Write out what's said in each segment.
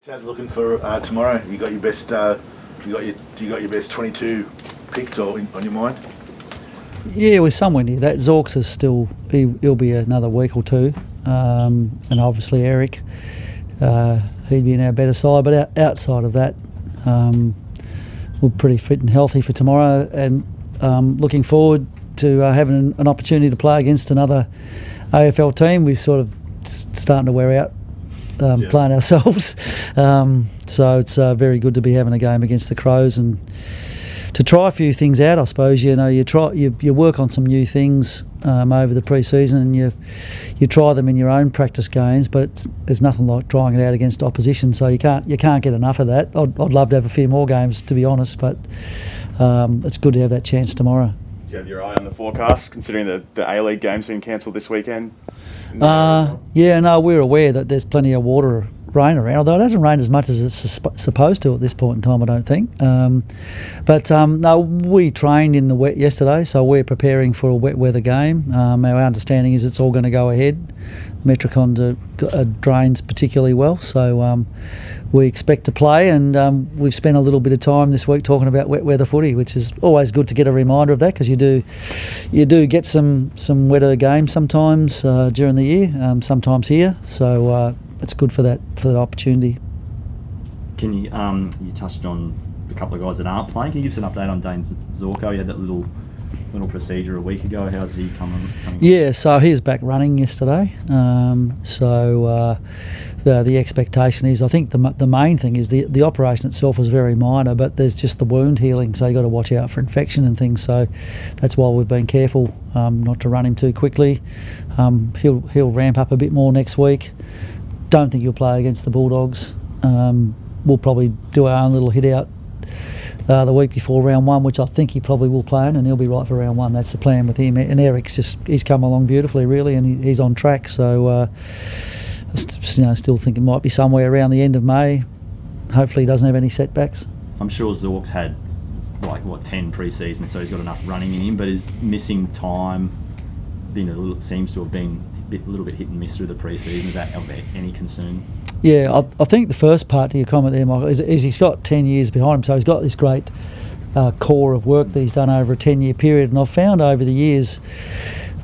How's it looking for tomorrow? You got your best. You got your best 22 picked or on your mind? Yeah, we're somewhere near that. Zorks is still. He'll be another week or two, and obviously Eric. He'd be in our better side, but outside of that, we're pretty fit and healthy for tomorrow, and looking forward to having an opportunity to play against another AFL team. We're sort of starting to wear out. Playing ourselves, so it's very good to be having a game against the Crows and to try a few things out. I suppose you work on some new things over the pre-season, and you try them in your own practice games. But there's nothing like trying it out against opposition. So you can't get enough of that. I'd love to have a few more games, to be honest, but it's good to have that chance tomorrow. Do you have your eye on the forecast, considering the A-League game's been cancelled this weekend? We're aware that there's plenty of rain around, although it hasn't rained as much as it's supposed to at this point in time, I don't think. We trained in the wet yesterday, so we're preparing for a wet weather game. Our understanding is it's all going to go ahead. Metricon drains particularly well, so we expect to play, and we've spent a little bit of time this week talking about wet weather footy, which is always good to get a reminder of that, because you do get some wetter games sometimes during the year, sometimes here, so it's good for that opportunity. Can you touched on a couple of guys that aren't playing. Can you give us an update on Dane Zorko? You had that little procedure a week ago. How's he coming? Yeah, so he was back running yesterday. The expectation is, I think the main thing is the operation itself was very minor, but there's just the wound healing, so you got to watch out for infection and things. So that's why we've been careful not to run him too quickly. He'll ramp up a bit more next week. Don't think he'll play against the Bulldogs. We'll probably do our own little hit out the week before round one, which I think he probably will play in, and he'll be right for round one. That's the plan with him. And Eric's he's come along beautifully, really, and he's on track. So still think it might be somewhere around the end of May. Hopefully he doesn't have any setbacks. I'm sure Zork's had 10 pre-season, so he's got enough running in him, but his missing time seems to have been a little bit hit and miss through the pre-season. Is that of any concern? Yeah, I think the first part to your comment there, Michael, is he's got 10 years behind him, so he's got this great core of work that he's done over a 10-year period. And I've found over the years,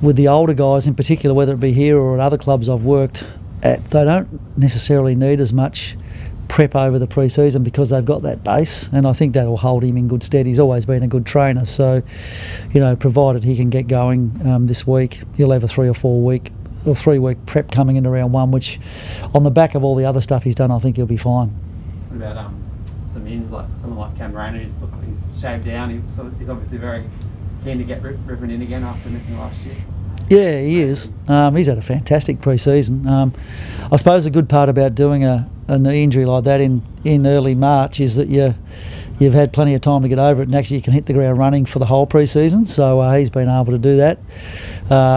with the older guys in particular, whether it be here or at other clubs I've worked at, they don't necessarily need as much prep over the pre-season because they've got that base, and I think that'll hold him in good stead. He's always been a good trainer, so provided he can get going this week, he'll have a 3 or 4 week or 3 week prep coming into round one, which on the back of all the other stuff he's done, I think he'll be fine. What about some ins, like someone like Cam Rayner, he's shaved down, he's obviously very keen to get ripping in again after missing last year? Yeah, he is. He's had a fantastic pre-season. I suppose the good part about doing a knee injury like that in early March is that you've had plenty of time to get over it, and actually you can hit the ground running for the whole pre-season. So he's been able to do that.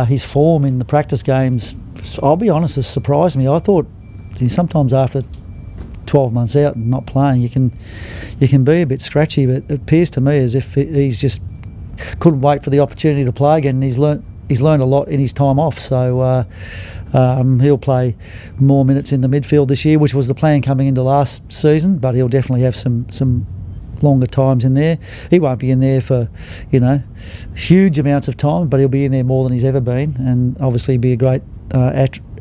His form in the practice games, I'll be honest, has surprised me. I thought sometimes after 12 months out and not playing, you can be a bit scratchy, but it appears to me as if he's just couldn't wait for the opportunity to play again. And he's learned a lot in his time off, so he'll play more minutes in the midfield this year, which was the plan coming into last season, but he'll definitely have some longer times in there. He won't be in there for huge amounts of time, but he'll be in there more than he's ever been, and obviously be a great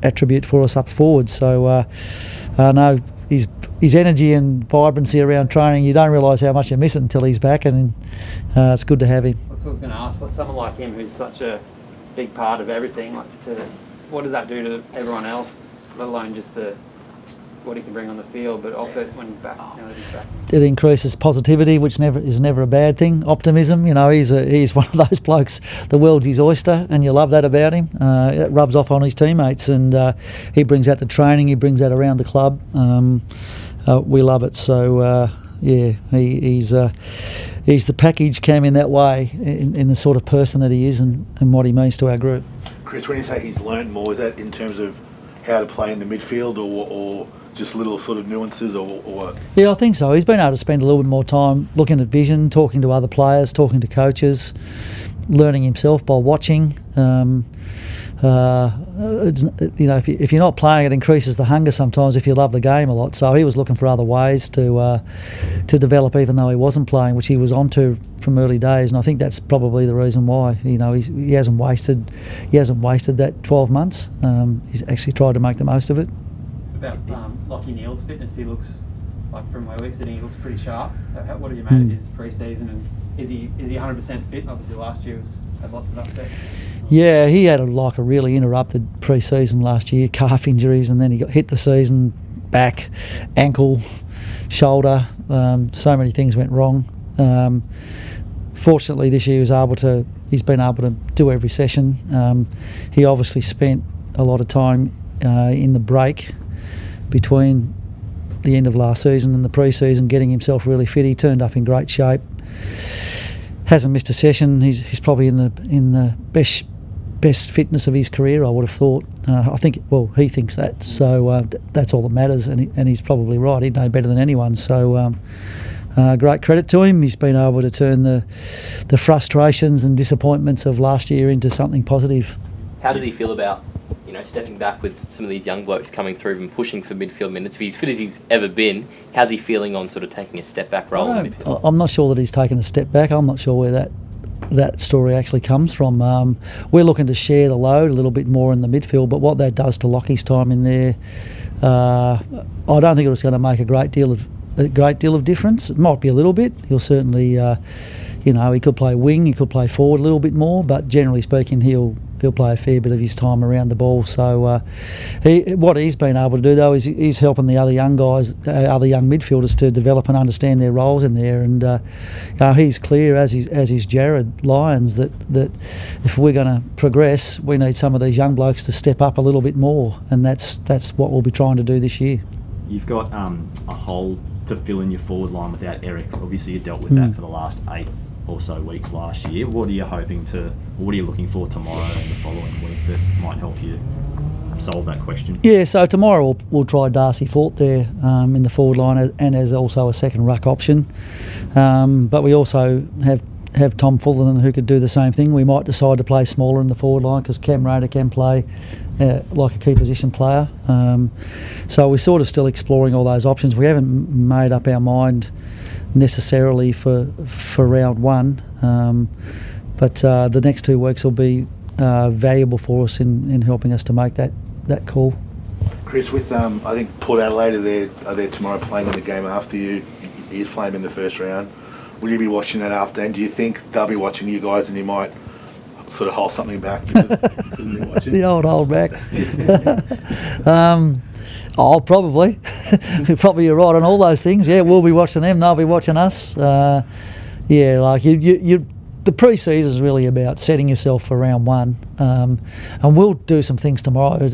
attribute for us up forward. So no, his energy and vibrancy around training, you don't realise how much you miss it until he's back, and it's good to have him. That's what I was going to ask. Like someone like him, who's such a big part of everything, what does that do to everyone else, let alone just what he can bring on the field, but off it when he's back? It increases positivity, which is never a bad thing. Optimism, he's one of those blokes. The world's his oyster, and you love that about him. It rubs off on his teammates, and he brings out the training. He brings that around the club. We love it. So he's the package Cam in that way, in the sort of person that he is, and what he means to our group. Chris, when you say he's learned more, is that in terms of how to play in the midfield, or just little sort of nuances, or what? Yeah, I think so. He's been able to spend a little bit more time looking at vision, talking to other players, talking to coaches, learning himself by watching. if you're not playing, it increases the hunger sometimes if you love the game a lot. So he was looking for other ways to develop, even though he wasn't playing, which he was onto from early days. And I think that's probably the reason why. He hasn't wasted that 12 months. He's actually tried to make the most of it. About Lachie Neale's fitness, he looks like from where we're sitting, he looks pretty sharp. What do you make of his pre-season, and is he 100% fit? Obviously last year had lots of upset. Yeah, he had a really interrupted pre-season last year, calf injuries, and then he got hit the season, back, ankle, shoulder. So many things went wrong. Fortunately, this year he's been able to do every session. He obviously spent a lot of time in the break between the end of last season and the pre-season getting himself really fit. He turned up in great shape. Hasn't missed a session. He's probably in the best fitness of his career, I would have thought. He thinks that. So that's all that matters, and he's probably right. He'd know better than anyone. So great credit to him. He's been able to turn the frustrations and disappointments of last year into something positive. How does he feel about stepping back with some of these young blokes coming through and pushing for midfield minutes? If he's fit as he's ever been, how's he feeling on sort of taking a step back role in midfield? I'm not sure that he's taken a step back. I'm not sure where that story actually comes from. We're looking to share the load a little bit more in the midfield, but what that does to Lockie's time in there, I don't think it was going to make a great deal of difference. It might be a little bit. He'll certainly, he could play wing, he could play forward a little bit more, but generally speaking, he'll play a fair bit of his time around the ball. So what he's been able to do, though, is he's helping the other young guys, other young midfielders, to develop and understand their roles in there. And he's clear, as is Jared Lyons, that if we're going to progress, we need some of these young blokes to step up a little bit more, and that's what we'll be trying to do this year. You've got a hole to fill in your forward line without Eric. Obviously, you dealt with that for the last 8 or so weeks last year. What are you looking for tomorrow and the following week that might help you solve that question? Yeah, so tomorrow we'll try Darcy Fort there in the forward line, and as also a second ruck option. But we also have Tom Fullerton, who could do the same thing. We might decide to play smaller in the forward line because Cam Raider can play like a key position player. So we're sort of still exploring all those options. We haven't made up our mind necessarily for round one, but the next 2 weeks will be valuable for us in helping us to make that call. Chris, with I think Port Adelaide are there tomorrow playing in the game after you. He's playing in the first round. Will you be watching that after? And do you think they'll be watching you guys and you might sort of hold something back because they're watching? The old hold back. Probably. Probably you're right on all those things. Yeah, we'll be watching them. They'll be watching us. The pre-season is really about setting yourself for round one, and we'll do some things tomorrow.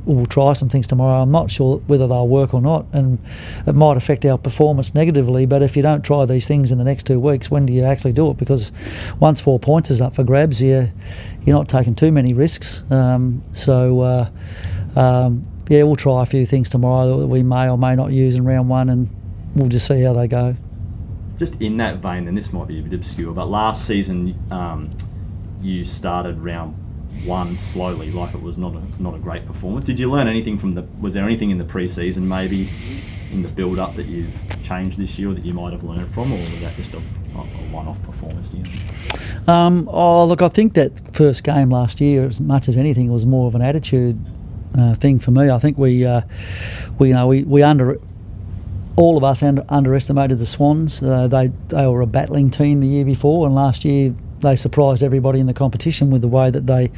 We'll try some things tomorrow. I'm not sure whether they'll work or not, and it might affect our performance negatively. But if you don't try these things in the next 2 weeks, when do you actually do it? Because once 4 points is up for grabs, you're not taking too many risks. We'll try a few things tomorrow that we may or may not use in round one, and we'll just see how they go. Just in that vein, and this might be a bit obscure, but last season you started round one slowly, like it was not a great performance. Did you learn anything was there anything in the pre-season, maybe in the build-up, that you've changed this year, or that you might have learned from, or was that just a one-off performance, do you think? I think that first game last year, as much as anything, was more of an attitude thing for me. I think all of us underestimated the Swans. They were a battling team the year before, and last year they surprised everybody in the competition with the way that they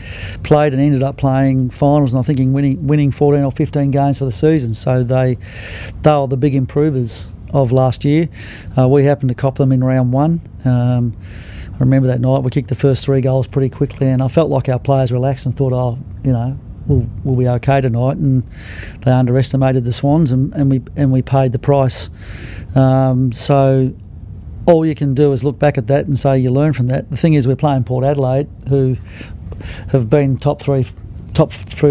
played and ended up playing finals, and I think winning 14 or 15 games for the season. So they were the big improvers of last year. We happened to cop them in round one. I remember that night we kicked the first 3 goals pretty quickly, and I felt like our players relaxed and thought, we'll be okay tonight, and they underestimated the Swans, and we paid the price. So all you can do is look back at that and say you learn from that. The thing is, we're playing Port Adelaide, who have been top three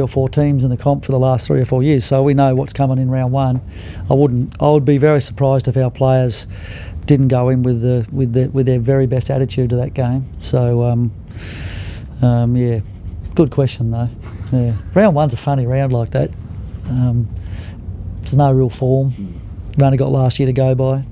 or four teams in the comp for the last 3 or 4 years, so we know what's coming in round one. I would be very surprised if our players didn't go in with their very best attitude to that game. So Good question though. Yeah, round one's a funny round like that. There's no real form. We've only got last year to go by.